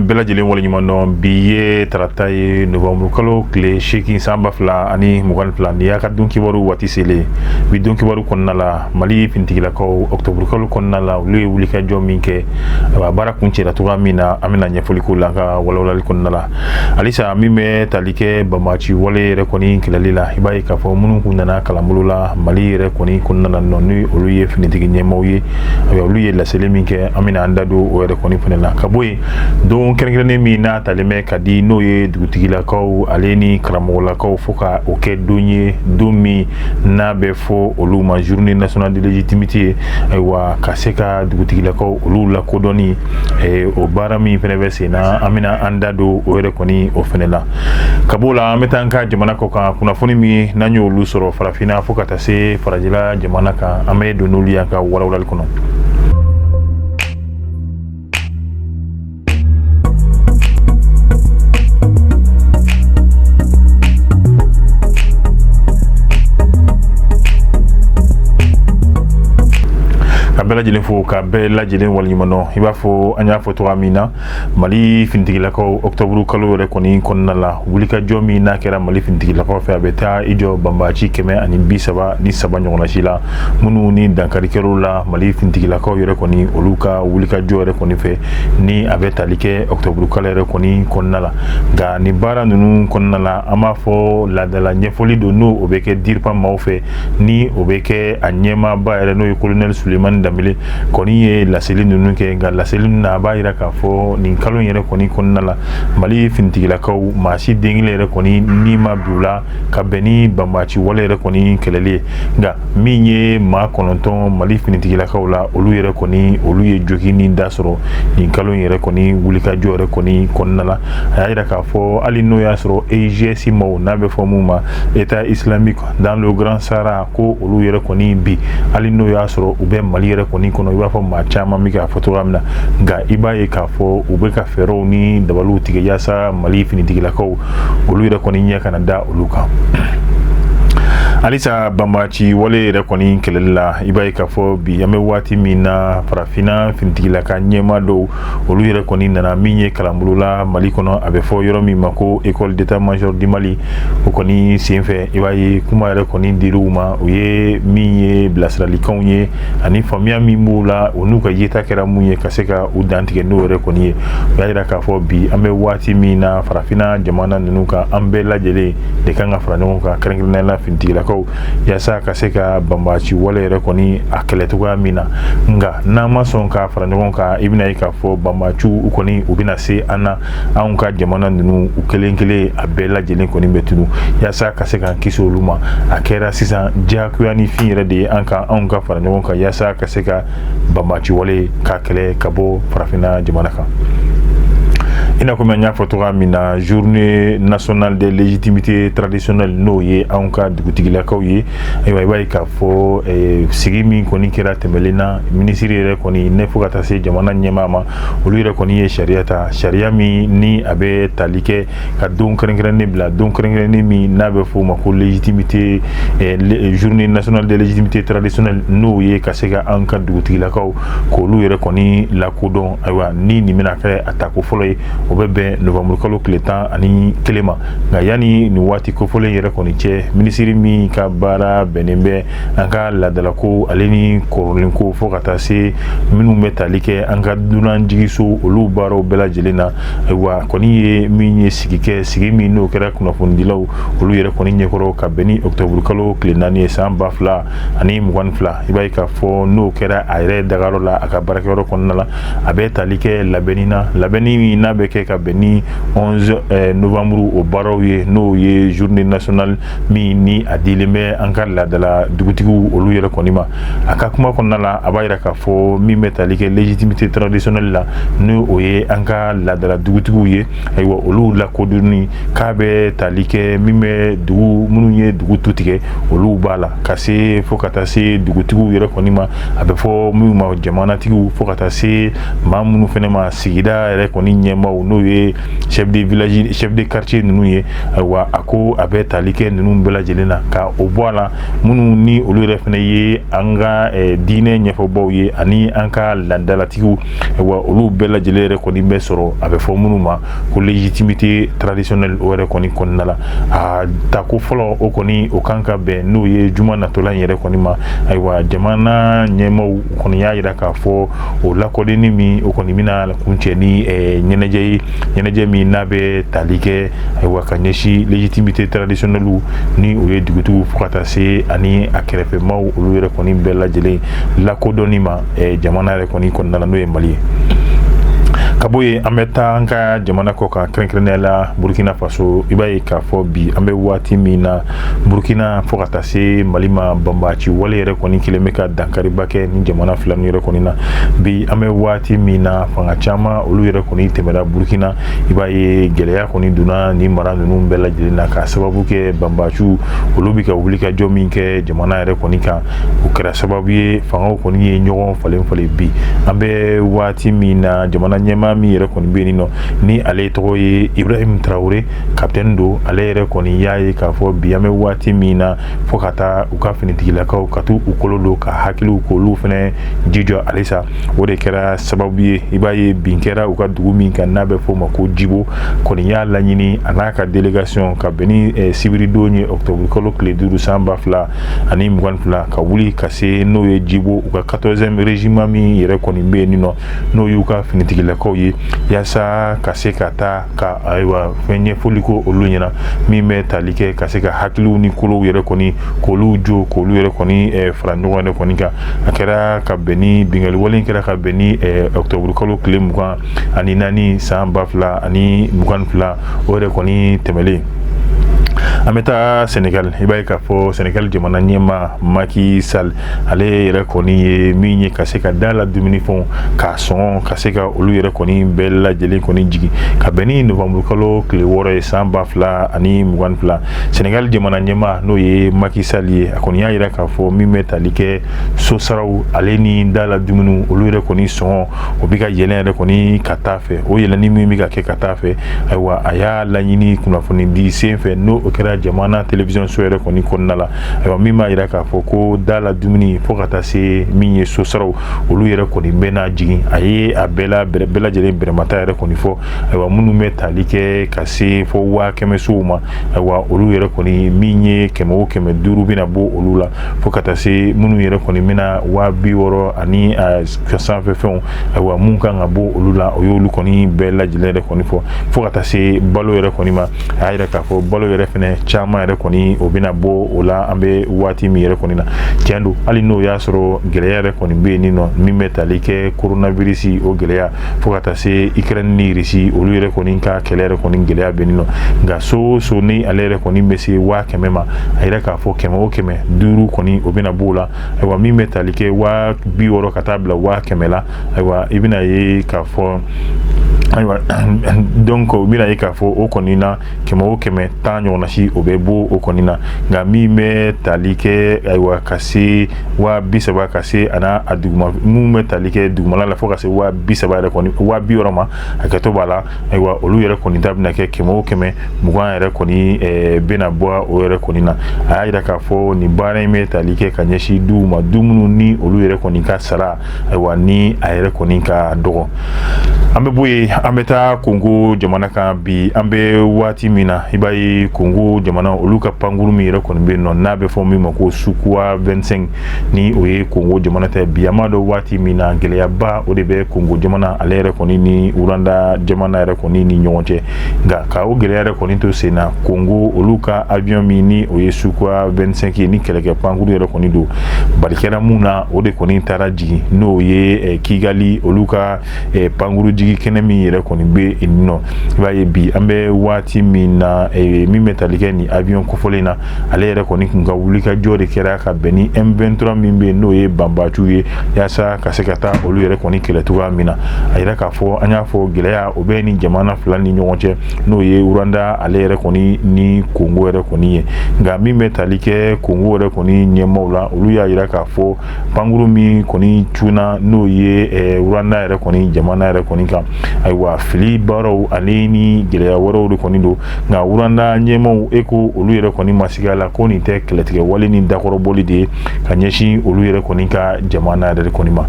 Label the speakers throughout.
Speaker 1: bela jelen wala nyuma no biye tarata ye novembre kalo kle sheki samba fla ani mugal fla ni ya ka dunki waru wati sele bi dunki waru konna la mali pintigila ko octobre kalo konna la le wuli ka jominke ba bara kunche la tuga mina amina nyafuli kula ka wala wala konna la alisa mime talike bamachi wale rekoni kilalila ibai ka fo munu kunna kala mulula mali rekoni konna la nonu oluye finitigi nyemawye ayo oluye la sele minke amina andado o rekoni funela kaboy donc kene mi na taleme kadi noye dugutigila ko aleni kramola ko foka oke donye domi na befo oluma journée nationale de légitimité aywa kaseka dugutigila ko olula kodoni o barami penevese na amina andado o rekoni o fenela kabola metanka jamana ko ka kuna foni mi nanyo lusoro farafina foka tase farajila jamana ka amedo nulia ka wala kono bela jelen fo ka bela jelen wali mano iba fo anya fo to amina mali fintigila ko octobre kalo rekoni konna la wulika jomi na kera mali fintigila ko fa beta ijo bambachi keme ani bisaba ni saba nyona shila munu ni dankari kero la mali fintigila ko rekoni oluka wulika jo rekoni fe ni abeta like octobre kalo rekoni konna la ga ni bara nunu konna la ama fo la de la nyefoli do no obeke dirpa maufe ni obeke anyema ba ere no colonel Suleiman Damile koni ye la seline nunu ke ga la seline na ba ira ka fo ni kalon yere koni konna la mali fintigila ko mashi dengile re koni ni ma bula ka beni bamachi wala re koni kelele ga minye ma kononton mali fintigila ko la olu yere koni olu ye jogi ni dasoro ni kalon yere koni wulika jore koni konna la ira ka fo ali no yasro EGS mo na be fo muma état islamique dans le grand Sahara ko olu yere koni bi ali no yasro ube mali yere koni kono iba fo ma chama mi ka foto amna ga iba e ka fo ube ka fero ni dabalu tige yasa mali fini tige la ko olu yere koni nya Canada oluka alisa bambachi wale rekoni kelela ibai ka fo bi ame wati mina farafina fintigila ka nyema do olu rekoni nana minye kalambulula mali kono abe fo yoro mi mako école d'état major du Mali okoni senfe ibai kuma rekoni diruma uye minye blasrali konye ani famia mimula onuka yeta kera munye kaseka udantige no rekoni yaira ka fo bi ame wati mina farafina jamana nuka ambe lajele de kanga franonka krengrena fintigila yasa kaseka bambachi wale rekoni akeletuga mina nga na mason ka franonka ibina ika fo bambachu ukoni ubina se ana aunka jamana nunu ukelenkele abela jelen koni betunu yasa kaseka kiso luma akera sisa jakuyani finire de anka aunka franonka yasa kaseka bambachi wale ka kele kabo farafina jamana ka ina ko menya fotoga mina journée nationale de légitimité traditionnelle no ye anka dugutigila ko ye ay way ka fo sigimi koni kira temelena ministre re koni ne fukata se jamana nyemama olu re koni ye sharia mi ni abe talike ka don krengrene bla don krengrene mi na be fo ma ko légitimité journée nationale de légitimité traditionnelle no ye kasega anka dugutigila ko olu re koni la kodon aywa ni mina kare atako folo obebe novembre kalo kletan ani kelema ga yani ni wati ko fole yere koni che ministiri mi ka bara benembe anga la dalako aleni korolin ko fo kata se minu metalike anga dunan jigiso olu baro bela jelena wa koni ye minye sigike sigimi no kera kuna fundilaw olu yere koni nyekoro ka beni octobre kalo klenani samba fla ani mwan fla ibai ka fo no kera ayre dagaro la aka barakero konnala abe talike labeni na beke ka beni 11 novembre au baroye no ye journée nationale mi ni adileme ankar la de la dugutigu olu yere konima aka kuma konnala abayra ka fo mi metalike légitimité traditionnelle la no oye anka la de la dugutigu ye aywa olu la koduni kabe talike mi me dugu mununye dugu tutige olu bala kase fo kata se dugutigu yere konima abe fo mi ma jamana tigu fo kata se mamunu fenema sigida yere koni nyema ɲɛmaaw n'o ye chef de village chef de quartier ninnu ye ayiwa a ko a bɛ tali kɛ ninnu bɛɛ lajɛlen na ka o bɔ a la minnu ni olu yɛrɛ fɛnɛ ye an ka diinɛ ɲɛfɔbaw ye ani an ka laadalatigiw ayiwa olu bɛɛ lajɛlen yɛrɛ kɔni bɛ sɔrɔ a bɛ fɔ minnu ma ko légitimité traditionnelle o yɛrɛ kɔni kɔnɔna la a tako fɔlɔ o kɔni o kan ka bɛn n'o ye juma natɔla in yɛrɛ kɔni ma ayiwa jamana ɲɛmaaw kɔni y'a yira k'a fɔ o lakɔdeni min o kɔni bɛna kuncɛ ni ɲɛnajɛ ye ɲɛnajɛ min n'a bɛ tali kɛ ayiwa ka ɲɛsin légitimité traditionnelle ni o ye dugutigiw fo ka taa se ani a kɛrɛfɛmaw olu yɛrɛ kɔni bɛɛ lajɛlen lakodɔnni ma jamana yɛrɛ kɔni kɔnɔna la n'o ye Mali ye. ka bɔ yen an bɛ taa an ka jamana kɔ kan kɛrɛnkɛrɛnnenya la Burkina Faso i b'a ye k'a fɔ bi an bɛ waati min na Burkina fo ka taa se Mali ma banbaci wale yɛrɛ kɔni kelen bɛ ka dankariba kɛ ni jamana fila ninnu yɛrɛ kɔni na bi an bɛ waati min na fanga caman olu yɛrɛ kɔni tɛmɛra Burkina i b'a ye gɛlɛya kɔni donna ni mara ninnu bɛɛ lajɛlen na ka sababu kɛ banbaciw olu bɛ ka wulikajɔ min kɛ jamana yɛrɛ kɔni kan o kɛra sababu ye fangaw kɔni ye ɲɔgɔn falen falen bi an bɛ waati min na jamana ɲɛmaa min yɛrɛ kɔni bɛ yen nɔ ni ale tɔgɔ ye Ibrahim Traoré capitaine do ale yɛrɛ kɔni y'a ye k'a fɔ bi an bɛ waati min na fo ka taa u ka finitigilakaw ka t'u kolo don ka hakiliw k'olu fɛnɛ jijɔ halisa o de kɛra sababu ye i b'a ye bin kɛra u ka dugu min kan n'a bɛ fɔ o ma ko Djibo kɔni y'a laɲini a n'a ka délégation ka bɛn ni sibiridon ye octobre kalo tile 5 san 2022 ka wuli ka se n'o ye Djibo u ka 14e régiment min yɛrɛ kɔni bɛ yen nɔ n'o y'u ka finitigilakaw ye yaasa ka se ka taa ka ayiwa fɛn ɲɛfɔli ko olu ɲɛna min bɛ tali kɛ ka se ka hakiliw ni kolow yɛrɛ kɔni k'olu jo k'olu yɛrɛ kɔni fara ɲɔgɔn yɛrɛ kɔni kan a kɛra ka bɛn ni bingali wale in kɛra ka bɛn ni octobre kalo tile 24 san 2022 o yɛrɛ kɔni tɛmɛlen an bɛ taa Sénégal i b'a ye k'a fɔ Sénégal jamana ɲɛmaa Macky Sall ale yɛrɛ kɔni ye min ye ka se ka da la dumunifɛnw k'a sɔngɔ ka se ka olu yɛrɛ kɔni bɛɛ lajɛlen kɔni jigi ka bɛn ni novembre kalo tile 6 ye san 2022 Sénégal jamana ɲɛmaa n'o ye Macky Sall ye a kɔni y'a yira k'a fɔ min bɛ tali kɛ sosaraw ale ni da la dumuniw olu yɛrɛ kɔni sɔngɔ o bɛ ka yɛlɛn yɛrɛ kɔni ka taa fɛ o yɛlɛnni min bɛ ka kɛ ka taa fɛ ayiwa a y'a laɲini kunnafoni di sen fɛ n'o kɛra jamana télévision so yɛrɛ kɔni kɔnɔna la ayiwa min b'a yira k'a fɔ ko da la dumuni fo ka taa se min ye sosaraw olu yɛrɛ kɔni bɛ n'a jigin a ye a bɛɛ lajɛlen bɛrɛmata yɛrɛ kɔni fɔ ayiwa minnu bɛ tali kɛ ka se fo 500 sow ma ayiwa olu yɛrɛ kɔni min ye 100 o 500 bɛna bɔ olu la fo ka taa se minnu yɛrɛ kɔni bɛna 60 ani sanfɛfɛnw ayiwa mun kan ka bɔ olu la o y'olu kɔni bɛɛ lajɛlen yɛrɛ kɔni fɔ fo ka taa se balo yɛrɛ kɔni ma a y'a yira k'a fɔ balo yɛrɛ fɛnɛ caman yɛrɛ kɔni o bɛna bɔ o la an bɛ waati min yɛrɛ kɔni na tiɲɛ don hali n'o y'a sɔrɔ gɛlɛya yɛrɛ kɔni bɛ yen nɔ min bɛ tali kɛ coronavirus o gɛlɛya fo ka taa se Ukraine ni Russie olu yɛrɛ kɔni ka kɛlɛ yɛrɛ kɔni gɛlɛya bɛ yen nɔ nka so ni ale yɛrɛ kɔni bɛ se 500 ma a yira k'a fɔ 100 o 500 kɔni o bɛna bɔ o la ayiwa min bɛ tali kɛ 60 ka taa bila 100 la ayiwa i bɛna ye k'a fɔ ayiwa donc u bɛna ye k'a fɔ o kɔni na 100 o 100 10 ɲɔgɔnna si o bɛ bɔ o kɔni na nka min bɛ tali kɛ ayiwa ka se 30 ka se a duguma mun bɛ tali kɛ dugumala la fo ka se 30 yɛrɛ kɔni 60 ma hakɛto b'a la ayiwa olu yɛrɛ kɔni ta bɛna kɛ 100 o 100 20 yɛrɛ kɔni bɛna bɔ o yɛrɛ kɔni na a y'a yira k'a fɔ nin baara in bɛ tali kɛ ka ɲɛsin duw ma du minnu ni olu yɛrɛ kɔni ka sara ayiwa ni a yɛrɛ kɔni ka dɔgɔ an bɛ bɔ yen an bɛ taa Congo jamana kan bi an bɛ waati min na i b'a ye Congo jamana olu ka pankuru min yɛrɛ kɔni bɛ yen nɔ n'a bɛ fɔ min ma ko Sukuwa 25 ni o ye Congo jamana ta bi an b'a dɔn waati min na gɛlɛyaba o de bɛ Congo jamana ale yɛrɛ kɔni ni Rwanda jamana yɛrɛ kɔni ni ɲɔgɔn cɛ nka ka o gɛlɛya yɛrɛ kɔni to sen na Congo olu ka avion min ni o ye Sukuwa 25 ye ni kɛlɛkɛ pankuru yɛrɛ kɔni don bari kɛra mun na o de kɔni taara jigin n'o ye Kigali olu ka pankuru jigi kɛnɛ min yɛrɛ kɔni bɛ yen nɔ i b'a ye bi an bɛ waati min na min bɛ tali kɛ ni avion kofɔlen na ale yɛrɛ kɔni kun ka wulikajɔ de kɛra ka bɛn ni M23 min bɛ yen n'o ye banbaciw ye yaasa ka se ka taa olu yɛrɛ kɔni kɛlɛ cogoya min na a yira k'a fɔ an y'a fɔ gɛlɛya o bɛ ni jamana fila ni ɲɔgɔn cɛ n'o ye Rwanda ale yɛrɛ kɔni ni Congo yɛrɛ kɔni ye nka min bɛ tali kɛ Congo yɛrɛ kɔni ɲɛmaaw la olu y'a yira k'a fɔ pankuru min kɔni cunna n'o ye uranda yɛrɛ kɔni jamana yɛrɛ kɔni kan ayiwa fili baaraw ale ni gɛlɛya wɛrɛw de kɔni don nka uranda ɲɛmaw eko olu yɛrɛ kɔni ma sigi a la ko nin tɛ kɛlɛtigɛ wale ni dakɔrɔbɔli de ye ka ɲɛsin olu yɛrɛ kɔni ka jamana yɛrɛ kɔni ma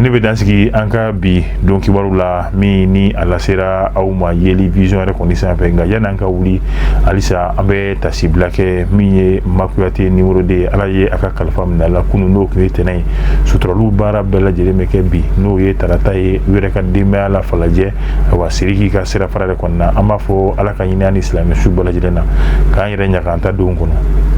Speaker 1: ne bɛ dansigi an ka bi don kibaru la min ni a lasera aw ma yeli vision yɛrɛ kɔni sanfɛ nka yan'an ka wuli halisa an bɛ tasibila kɛ min ye Makuyate numéro 2 ala ye a ka kalifa minɛ a la kunun n'o tun ye tɛnɛ ye suturaliw baara bɛɛ lajɛlen bɛ kɛ bi n'o ye tarata ye u yɛrɛ ka denbaya la falajɛ ayiwa Sidiki ka sira fara de kɔnɔna an b'a fɔ ala ka ɲini ani silamɛ su bɛɛ lajɛlen na k'an yɛrɛ ɲa k'an ta don kɔnɔ